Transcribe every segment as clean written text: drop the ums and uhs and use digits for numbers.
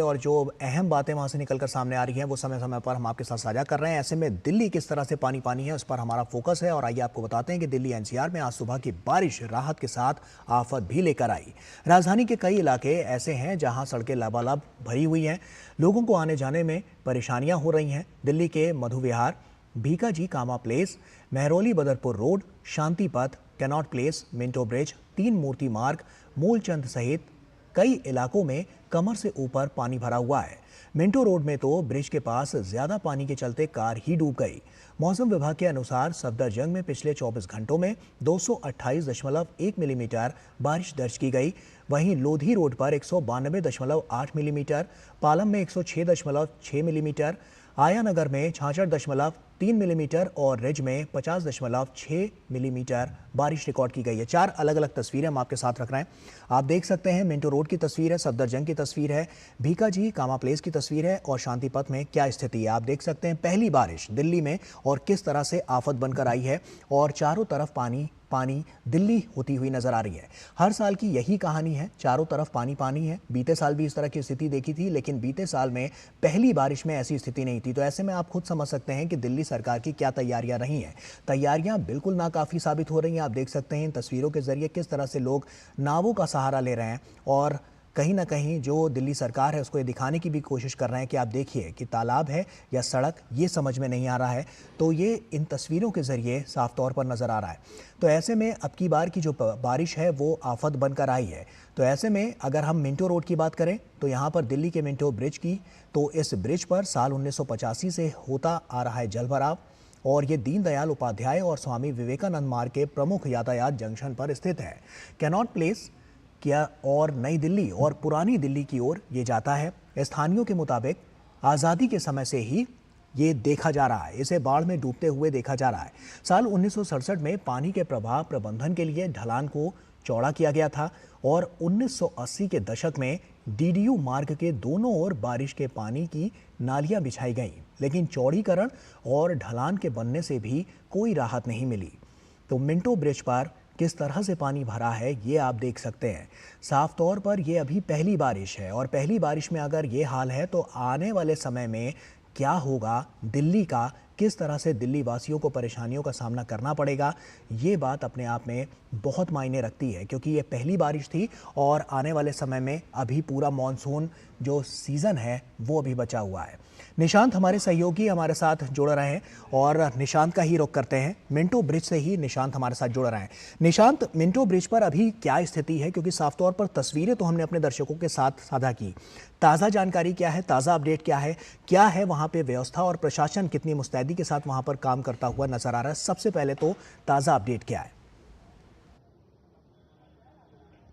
और जो अहम बातें वहां से निकलकर सामने आ रही हैं वो समय समय पर हम आपके साथ साझा कर रहे हैं। ऐसे में दिल्ली किस तरह से पानी पानी है उस पर हमारा फोकस है और आइए आपको बताते हैं कि दिल्ली एनसीआर में आज सुबह की बारिश राहत के साथ आफत भी लेकर आई। राजधानी के कई इलाके ऐसे हैं जहां सड़कें लबालब भरी हुई हैं, लोगों को आने जाने में परेशानियां हो रही हैं। दिल्ली के मधु विहार, भीकाजी कामा प्लेस, महरौली बदरपुर रोड, शांति पथ, कैनॉट प्लेस, मिंटो ब्रिज, तीन मूर्ति मार्ग, मूलचंद सहित कई इलाकों में कमर से ऊपर पानी भरा हुआ है। मिंटो रोड में तो ब्रिज के पास ज्यादा पानी के चलते कार ही डूब गई। मौसम विभाग के अनुसार सफदरजंग में पिछले 24 घंटों में 228.1 मिलीमीटर बारिश दर्ज की गई। वहीं लोधी रोड पर 192.8 मिलीमीटर, पालम में 106.6 मिलीमीटर, आयानगर में 66.3 मिलीमीटर और रिज में 50.6 मिलीमीटर बारिश रिकॉर्ड की गई है। चार अलग अलग तस्वीरें हम आपके साथ रख रहे हैं। आप देख सकते हैं मिंटो रोड की तस्वीर है, सफदरजंग की तस्वीर है, भीकाजी कामा प्लेस की तस्वीर है और शांति पथ में क्या स्थिति है। आप देख सकते हैं पहली बारिश दिल्ली में और किस तरह से आफत बनकर आई है और चारों तरफ पानी पानी दिल्ली होती हुई नजर आ रही है। हर साल की यही कहानी है, चारों तरफ पानी पानी है। बीते साल भी इस तरह की स्थिति देखी थी, लेकिन बीते साल में पहली बारिश में ऐसी स्थिति नहीं थी। तो ऐसे में आप खुद समझ सकते हैं कि दिल्ली सरकार की क्या तैयारियां रही हैं। तैयारियां बिल्कुल नाकाफी साबित हो रही हैं। आप देख सकते हैं इन तस्वीरों के जरिए किस तरह से लोग नावों का सहारा ले रहे हैं और कहीं ना कहीं जो दिल्ली सरकार है उसको ये दिखाने की भी कोशिश कर रहे हैं कि आप देखिए कि तालाब है या सड़क, ये समझ में नहीं आ रहा है। तो ये इन तस्वीरों के जरिए साफ तौर पर नजर आ रहा है। तो ऐसे में अब की बार की जो बारिश है वो आफत बनकर आई है। तो ऐसे में अगर हम मिंटो रोड की बात करें तो यहाँ पर दिल्ली के मिंटो ब्रिज की, तो इस ब्रिज पर साल 1985 से होता आ रहा है जलभराव और ये दीनदयाल उपाध्याय और स्वामी विवेकानंद मार्ग के प्रमुख यातायात जंक्शन पर स्थित है। कैनॉट प्लेस क्या और नई दिल्ली और पुरानी दिल्ली की ओर ये जाता है। स्थानियों के मुताबिक आज़ादी के समय से ही ये देखा जा रहा है, इसे बाढ़ में डूबते हुए देखा जा रहा है। साल 1967 में पानी के प्रवाह प्रबंधन के लिए ढलान को चौड़ा किया गया था और 1980 के दशक में डीडीयू मार्ग के दोनों ओर बारिश के पानी की नालियां बिछाई गईं, लेकिन चौड़ीकरण और ढलान के बनने से भी कोई राहत नहीं मिली। तो मिंटो ब्रिज पर किस तरह से पानी भरा है ये आप देख सकते हैं। साफ तौर पर ये अभी पहली बारिश है और पहली बारिश में अगर ये हाल है तो आने वाले समय में क्या होगा दिल्ली का, किस तरह से दिल्ली वासियों को परेशानियों का सामना करना पड़ेगा, ये बात अपने आप में बहुत मायने रखती है क्योंकि ये पहली बारिश थी और आने वाले समय में अभी पूरा मॉनसून जो सीज़न है वो अभी बचा हुआ है। निशांत हमारे सहयोगी हमारे साथ जुड़ रहे हैं और निशांत का ही रुख करते हैं। मिंटो ब्रिज से ही निशांत हमारे साथ जुड़ रहे हैं। निशांत, मिंटो ब्रिज पर अभी क्या स्थिति है, क्योंकि साफ तौर पर तस्वीरें तो हमने अपने दर्शकों के साथ साझा की। ताज़ा जानकारी क्या है, ताज़ा अपडेट क्या है वहाँ पे व्यवस्था और प्रशासन कितनी मुस्तैदी के साथ वहाँ पर काम करता हुआ नजर आ रहा है? सबसे पहले तो ताज़ा अपडेट क्या है?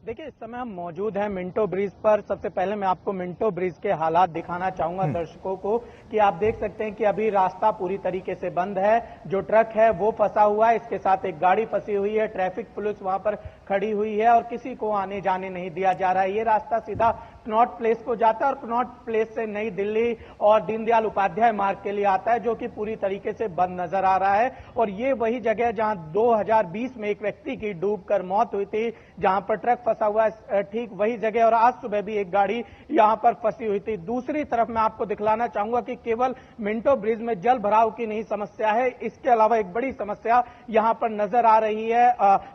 देखिए, इस समय हम मौजूद हैं मिंटो ब्रिज पर। सबसे पहले मैं आपको मिंटो ब्रिज के हालात दिखाना चाहूंगा दर्शकों को कि आप देख सकते हैं कि अभी रास्ता पूरी तरीके से बंद है। जो ट्रक है वो फंसा हुआ है, इसके साथ एक गाड़ी फंसी हुई है, ट्रैफिक पुलिस वहां पर खड़ी हुई है और किसी को आने जाने नहीं दिया जा रहा है। ये रास्ता सीधा कनॉट प्लेस को जाता है और कनॉट प्लेस से नई दिल्ली और दीनदयाल उपाध्याय मार्ग के लिए आता है, जो कि पूरी तरीके से बंद नजर आ रहा है। और ये वही जगह जहां 2020 में एक व्यक्ति की डूबकर मौत हुई थी, जहां पर ट्रक फंसा हुआ है, ठीक वही जगह। और आज सुबह भी एक गाड़ी यहां पर फंसी हुई थी। दूसरी तरफ मैं आपको दिखलाना चाहूंगा कि केवल मिंटो ब्रिज में जल भराव की नहीं समस्या है, इसके अलावा एक बड़ी समस्या यहां पर नजर आ रही है।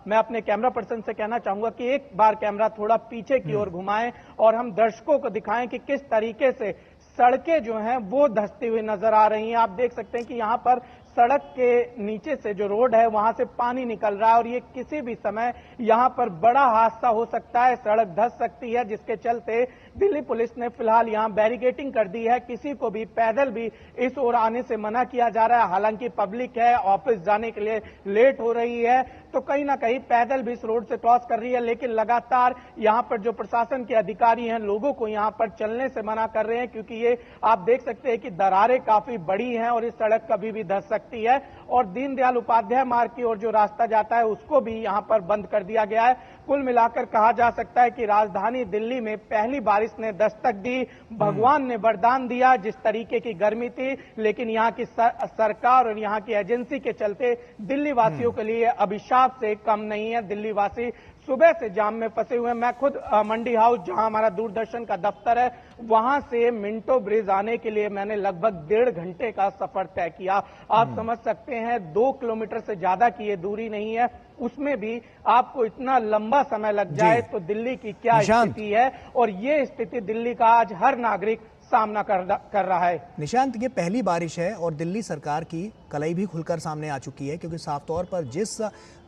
मैं अपने कैमरा पर्सन से कहना चाहूंगा कि एक बार कैमरा थोड़ा पीछे की ओर घुमाएं और हम दर्शकों को दिखाएं कि किस तरीके से सड़कें जो हैं वो धंसती हुई नजर आ रही हैं। आप देख सकते हैं कि यहां पर सड़क के नीचे से जो रोड है वहां से पानी निकल रहा है और ये किसी भी समय यहां पर बड़ा हादसा हो सकता है, सड़क धंस सकती है, जिसके चलते दिल्ली पुलिस ने फिलहाल यहां बैरिकेडिंग कर दी है। किसी को भी पैदल भी इस ओर आने से मना किया जा रहा है। हालांकि पब्लिक है, ऑफिस जाने के लिए लेट हो रही है, तो कहीं ना कहीं पैदल भी इस रोड से क्रॉस कर रही है, लेकिन लगातार यहां पर जो प्रशासन के अधिकारी हैं लोगों को यहां पर चलने से मना कर रहे हैं, क्योंकि ये आप देख सकते हैं कि दरारें काफी बड़ी हैं और इस सड़क कभी भी धंस सकती है। और दीनदयाल उपाध्याय मार्ग की ओर जो रास्ता जाता है उसको भी यहां पर बंद कर दिया गया है। कुल मिलाकर कहा जा सकता है कि राजधानी दिल्ली में पहली बारिश ने दस्तक दी, भगवान ने वरदान दिया। जिस तरीके की गर्मी थी, लेकिन यहाँ की सरकार और यहाँ की एजेंसी के चलते दिल्ली वासियों के लिए अभिशाप से कम नहीं है। दिल्ली वासी सुबह से जाम में फंसे हुए हैं। मैं खुद मंडी हाउस, जहां हमारा दूरदर्शन का दफ्तर है, वहां से मिंटो ब्रिज आने के लिए मैंने लगभग 1.5 घंटे का सफर तय किया। आप समझ सकते हैं 2 किलोमीटर से ज्यादा की ये दूरी नहीं है, उसमें भी आपको इतना लंबा समय लग जाए तो दिल्ली की क्या स्थिति है, और ये स्थिति दिल्ली का आज हर नागरिक सामना कर रहा है। निशांत, ये पहली बारिश है और दिल्ली सरकार की कलई भी खुलकर सामने आ चुकी है, क्योंकि साफ तौर पर जिस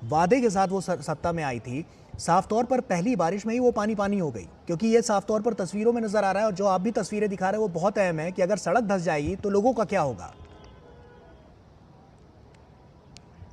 वादे के साथ वो सत्ता में आई थी, साफ तौर पर पहली बारिश में ही वो पानी पानी हो गई। क्योंकि ये साफ तौर पर तस्वीरों में नजर आ रहा है, और जो आप भी तस्वीरें दिखा रहे हैं वो बहुत अहम है कि अगर सड़क धंस जाएगी तो लोगों का क्या होगा।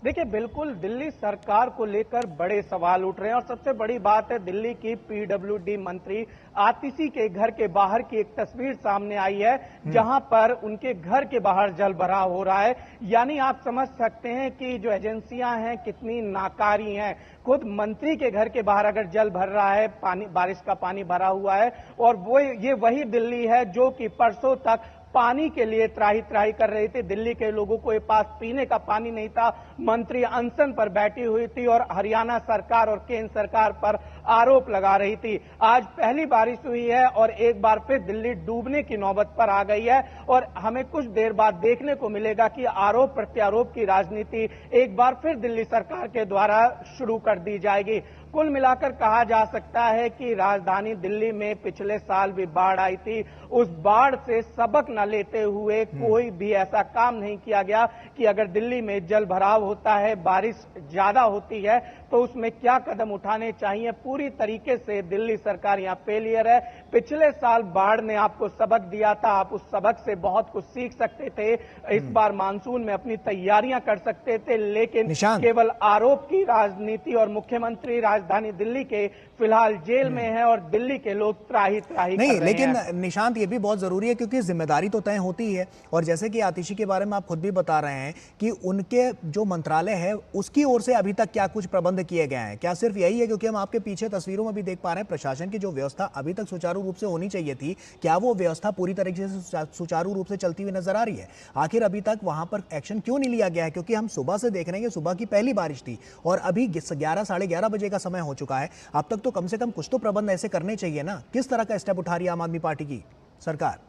देखिए, बिल्कुल दिल्ली सरकार को लेकर बड़े सवाल उठ रहे हैं, और सबसे बड़ी बात है दिल्ली की पीडब्ल्यूडी मंत्री आतिशी के घर के बाहर की एक तस्वीर सामने आई है, जहां पर उनके घर के बाहर जल भराव हो रहा है। यानी आप समझ सकते हैं कि जो एजेंसियां हैं कितनी नाकारी हैं। खुद मंत्री के घर के बाहर अगर जल भर रहा है, पानी, बारिश का पानी भरा हुआ है, और वो ये वही दिल्ली है जो कि परसों तक पानी के लिए त्राही त्राही कर रही थी। दिल्ली के लोगों को ये पास पीने का पानी नहीं था। मंत्री अनशन पर बैठी हुई थी और हरियाणा सरकार और केंद्र सरकार पर आरोप लगा रही थी। आज पहली बारिश हुई है और एक बार फिर दिल्ली डूबने की नौबत पर आ गई है, और हमें कुछ देर बाद देखने को मिलेगा कि आरोप प्रत्यारोप की राजनीति एक बार फिर दिल्ली सरकार के द्वारा शुरू कर दी जाएगी। कुल मिलाकर कहा जा सकता है कि राजधानी दिल्ली में पिछले साल भी बाढ़ आई थी। उस बाढ़ से सबक न लेते हुए कोई भी ऐसा काम नहीं किया गया कि अगर दिल्ली में जल भराव होता है, बारिश ज्यादा होती है, तो उसमें क्या कदम उठाने चाहिए। पूरी तरीके से दिल्ली सरकार यहाँ फेलियर है। पिछले साल बाढ़ ने आपको सबक दिया था, आप उस सबक से बहुत कुछ सीख सकते थे। इस बार मानसून में अपनी तैयारियां कर सकते थे, लेकिन केवल आरोप की राजनीति, और मुख्यमंत्री राजधानी दिल्ली के फिलहाल जेल में है और दिल्ली के लोग त्राही त्राही कर रहे हैं। लेकिन निशांत, ये भी बहुत जरूरी है क्योंकि जिम्मेदारी तो तय होती है, और जैसे कि आतिशी के बारे में आप खुद भी बता रहे हैं कि उनके जो मंत्रालय है उसकी ओर से अभी तक क्या कुछ प्रबंध किए गए हैं। क्या सिर्फ यही है, क्योंकि हम आपके पीछे तस्वीरों में भी देख पा रहे हैं प्रशासन की जो व्यवस्था अभी तक सुचारू रूप से होनी चाहिए थी, क्या वो व्यवस्था पूरी तरीके से सुचारू रूप से चलती हुई नजर आ रही है? आखिर अभी तक वहां पर एक्शन क्यों नहीं लिया गया है? क्योंकि हम सुबह से देख रहे हैं, सुबह की पहली बारिश थी और अभी 11 साढ़े 11 बजे का समय हो चुका है। अब तक तो कम से कम कुछ तो प्रबंध ऐसे करने चाहिए ना। किस तरह का स्टेप उठा रही है आम आदमी पार्टी की सरकार?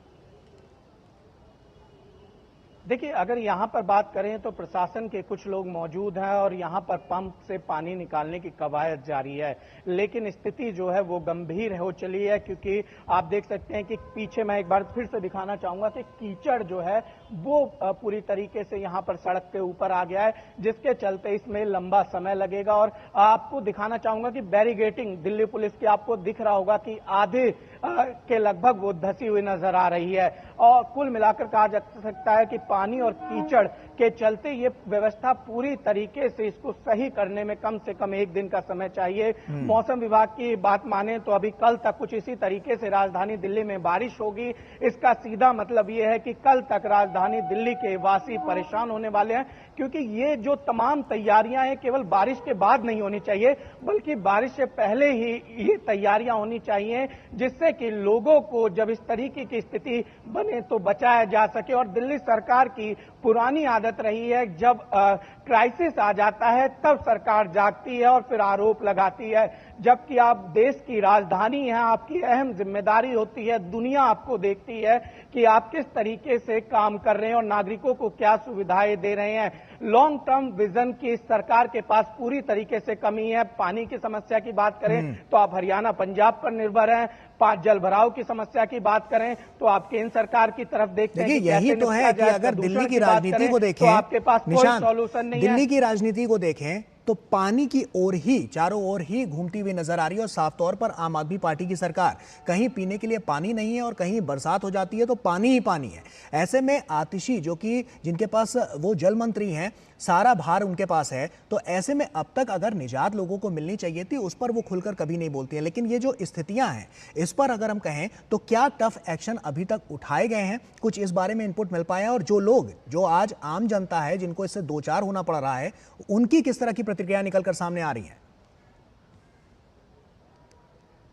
देखिए, अगर यहां पर बात करें तो प्रशासन के कुछ लोग मौजूद हैं और यहां पर पंप से पानी निकालने की कवायद जारी है, लेकिन स्थिति जो है वो गंभीर हो चली है। क्योंकि आप देख सकते हैं कि पीछे मैं एक बार फिर से दिखाना चाहूंगा कि कीचड़ जो है वो पूरी तरीके से यहां पर सड़क के ऊपर आ गया है, जिसके चलते इसमें लंबा समय लगेगा। और आपको दिखाना चाहूंगा कि बैरिगेटिंग दिल्ली पुलिस की आपको दिख रहा होगा कि आधे के लगभग वो धसी हुई नजर आ रही है। और कुल मिलाकर कहा जा सकता है कि पानी और कीचड़ के चलते ये व्यवस्था पूरी तरीके से इसको सही करने में कम से कम 1 दिन का समय चाहिए। मौसम विभाग की बात माने तो अभी कल तक कुछ इसी तरीके से राजधानी दिल्ली में बारिश होगी। इसका सीधा मतलब ये है कि कल तक राजधानी दिल्ली के वासी परेशान होने वाले हैं, क्योंकि ये जो तमाम तैयारियां हैं केवल बारिश के बाद नहीं होनी चाहिए, बल्कि बारिश से पहले ही ये तैयारियां होनी चाहिए, जिससे कि लोगों को जब इस तरीके की स्थिति बने तो बचाया जा सके। और दिल्ली सरकार की पुरानी आदत रही है, जब क्राइसिस आ जाता है तब सरकार जागती है और फिर आरोप लगाती है, जबकि आप देश की राजधानी हैं, आपकी अहम जिम्मेदारी होती है, दुनिया आपको देखती है कि आप किस तरीके से काम कर रहे हैं और नागरिकों को क्या सुविधाएं दे रहे हैं। लॉन्ग टर्म विजन की इस सरकार के पास पूरी तरीके से कमी है। पानी की समस्या की बात करें तो आप हरियाणा पंजाब पर निर्भर हैं, जल भराव की समस्या की बात करें तो आप केंद्र सरकार की तरफ देखते हैं कि यही तो है कि अगर दिल्ली की राजनीति को देखें तो आपके पास कोई सॉल्यूशन नहीं है। दिल्ली की राजनीति को देखें तो पानी की ओर ही, चारों ओर ही घूमती हुई नजर आ रही है, और साफ तौर पर आम आदमी पार्टी की सरकार, कहीं पीने के लिए पानी नहीं है और कहीं बरसात हो जाती है तो पानी ही पानी है। ऐसे में आतिशी, जो कि जिनके पास वो जल मंत्री हैं, सारा भार उनके पास है, तो ऐसे में अब तक अगर निजात लोगों को मिलनी चाहिए थी उस पर वो खुलकर कभी नहीं बोलती है। लेकिन ये जो स्थितियां हैं इस पर अगर हम कहें तो क्या टफ एक्शन अभी तक उठाए गए हैं? कुछ इस बारे में इनपुट मिल पाया? और जो लोग, जो आज आम जनता है जिनको इससे दो चार होना पड़ रहा है, उनकी किस तरह की प्रतिक्रिया निकलकर सामने आ रही है?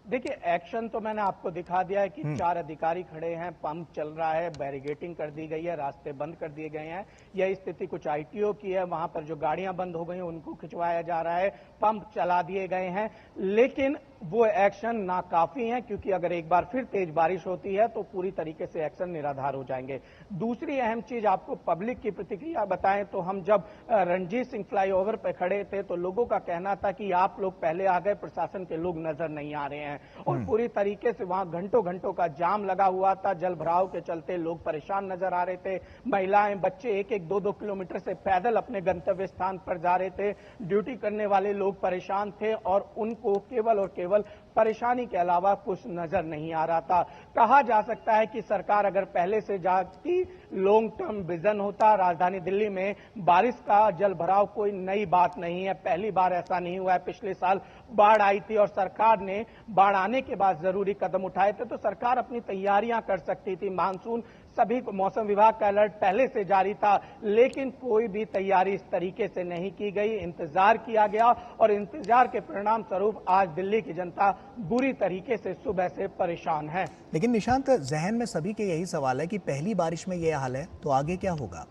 देखिए, एक्शन तो मैंने आपको दिखा दिया है कि 4 अधिकारी खड़े हैं, पंप चल रहा है, बैरिगेटिंग कर दी गई है, रास्ते बंद कर दिए गए हैं। यह स्थिति कुछ आईटीओ की है, वहां पर जो गाड़ियां बंद हो गई हैं उनको खिंचवाया जा रहा है, पंप चला दिए गए हैं। लेकिन वो एक्शन नाकाफी है, क्योंकि अगर एक बार फिर तेज बारिश होती है तो पूरी तरीके से एक्शन निराधार हो जाएंगे। दूसरी अहम चीज आपको पब्लिक की प्रतिक्रिया बताएं तो हम जब रणजीत सिंह फ्लाईओवर पर खड़े थे तो लोगों का कहना था कि आप लोग पहले आ गए, प्रशासन के लोग नजर नहीं आ रहे हैं। और पूरी तरीके से वहां घंटों घंटों का जाम लगा हुआ था। जल भराव के चलते लोग परेशान नजर आ रहे थे। महिलाएं, बच्चे 1-1, 2-2 किलोमीटर से पैदल अपने गंतव्य स्थान पर जा रहे थे। ड्यूटी करने वाले लोग परेशान थे और उनको केवल और केवल परेशानी के अलावा कुछ नजर नहीं आ रहा था। कहा जा सकता है कि सरकार अगर पहले से जाती लॉन्ग टर्म विजन होता, राजधानी दिल्ली में बारिश का जल भराव कोई नई बात नहीं है। पहली बार ऐसा नहीं हुआ है। पिछले साल बाढ़ आई थी और सरकार ने बाढ़ आने के बाद जरूरी कदम उठाए थे, तो सरकार अपनी तैयारियां कर सकती थी। मानसून, सभी मौसम विभाग का अलर्ट पहले से जारी था, लेकिन कोई भी तैयारी इस तरीके से नहीं की गई। इंतजार किया गया और इंतजार के परिणाम स्वरूप आज दिल्ली की जनता बुरी तरीके से सुबह से परेशान है। लेकिन निशांत, जहन में सभी के यही सवाल है कि पहली बारिश में यह हाल है तो आगे क्या होगा?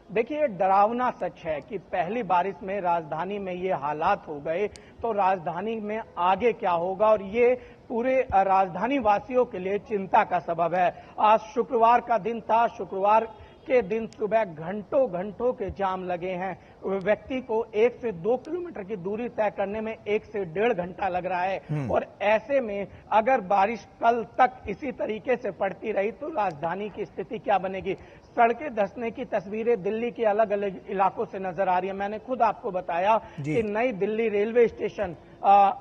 देखिए, डरावना सच है कि पहली बारिश में राजधानी में ये हालात हो गए तो राजधानी में आगे क्या होगा, और ये पूरे राजधानी वासियों के लिए चिंता का सबब है। आज शुक्रवार का दिन था। शुक्रवार के दिन सुबह घंटों घंटों के जाम लगे हैं। व्यक्ति को 1 से 2 किलोमीटर की दूरी तय करने में 1 से 1.5 घंटा लग रहा है। और ऐसे में अगर बारिश कल तक इसी तरीके से पड़ती रही तो राजधानी की स्थिति क्या बनेगी? सड़कें धंसने की तस्वीरें दिल्ली के अलग अलग इलाकों से नजर आ रही है। मैंने खुद आपको बताया कि नई दिल्ली रेलवे स्टेशन,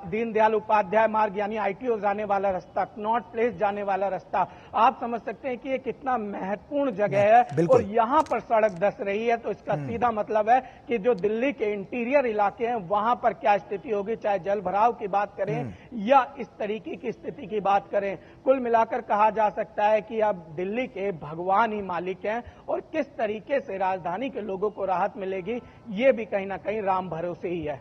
दीनदयाल उपाध्याय मार्ग यानी आईटीओ जाने वाला रास्ता, कनॉट प्लेस जाने वाला रास्ता, आप समझ सकते हैं कि ये कितना महत्वपूर्ण जगह है। और यहां पर सड़क धंस रही है तो इसका सीधा मतलब है कि जो दिल्ली के इंटीरियर इलाके हैं वहां पर क्या स्थिति होगी, चाहे जल भराव की बात करें या इस तरीके की स्थिति की बात करें। कुल मिलाकर कहा जा सकता है कि अब दिल्ली के भगवान ही मालिक हैं और किस तरीके से राजधानी के लोगों को राहत मिलेगी, ये भी कहीं ना कहीं राम भरोसे ही है।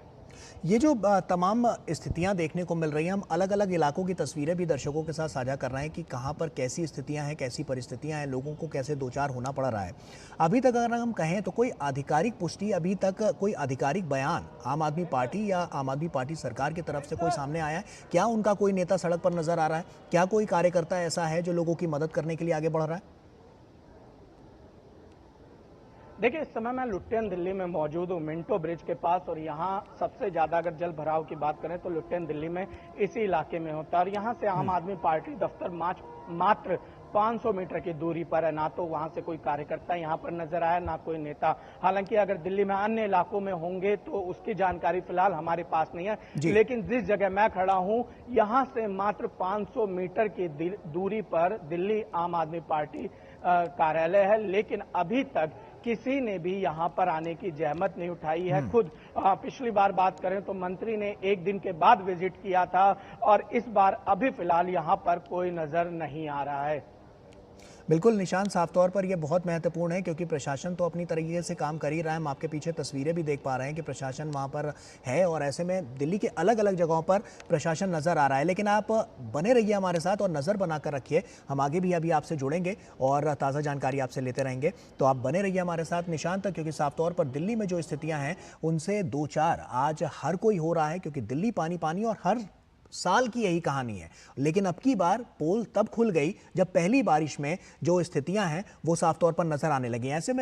ये जो तमाम स्थितियां देखने को मिल रही हैं, हम अलग अलग इलाकों की तस्वीरें भी दर्शकों के साथ साझा कर रहे हैं कि कहां पर कैसी स्थितियां हैं, कैसी परिस्थितियां हैं, लोगों को कैसे दो चार होना पड़ रहा है। अभी तक अगर हम कहें तो कोई आधिकारिक पुष्टि, अभी तक कोई आधिकारिक बयान आम आदमी पार्टी या आम आदमी पार्टी सरकार की तरफ से कोई सामने आया है? क्या उनका कोई नेता सड़क पर नजर आ रहा है? क्या कोई कार्यकर्ता ऐसा है जो लोगों की मदद करने के लिए आगे बढ़ रहा है? देखिए, इस समय मैं लुट्टियन दिल्ली में मौजूद हूँ, मिंटो ब्रिज के पास, और यहाँ सबसे ज्यादा अगर जल भराव की बात करें तो लुट्टियन दिल्ली में इसी इलाके में होता है। और यहाँ से आम आदमी पार्टी दफ्तर मात्र 500 मीटर की दूरी पर है। ना तो वहां से कोई कार्यकर्ता यहाँ पर नजर आया, ना कोई नेता। हालांकि अगर दिल्ली में अन्य इलाकों में होंगे तो उसकी जानकारी फिलहाल हमारे पास नहीं है, लेकिन जिस जगह मैं खड़ा हूँ यहाँ से मात्र 500 मीटर की दूरी पर दिल्ली आम आदमी पार्टी कार्यालय है। लेकिन अभी तक किसी ने भी यहां पर आने की जहमत नहीं उठाई है। खुद पिछली बार बात करें तो मंत्री ने 1 दिन के बाद विजिट किया था और इस बार अभी फिलहाल यहां पर कोई नजर नहीं आ रहा है। बिल्कुल निशान, साफ तौर पर यह बहुत महत्वपूर्ण है क्योंकि प्रशासन तो अपनी तरीके से काम कर ही रहा है। हम आपके पीछे तस्वीरें भी देख पा रहे हैं कि प्रशासन वहां पर है और ऐसे में दिल्ली के अलग अलग जगहों पर प्रशासन नजर आ रहा है। लेकिन आप बने रहिए हमारे साथ और नज़र बनाकर रखिए। हम आगे भी अभी आपसे जुड़ेंगे और ताज़ा जानकारी आपसे लेते रहेंगे, तो आप बने रहिए हमारे साथ निशांत, क्योंकि साफ तौर पर दिल्ली में जो स्थितियाँ हैं उनसे दो चार आज हर कोई हो रहा है, क्योंकि दिल्ली पानी पानी और हर साल की यही कहानी है। लेकिन अब की बार पोल तब खुल गई जब पहली बारिश में जो स्थितियां हैं वो साफ तौर पर नजर आने लगी। ऐसे में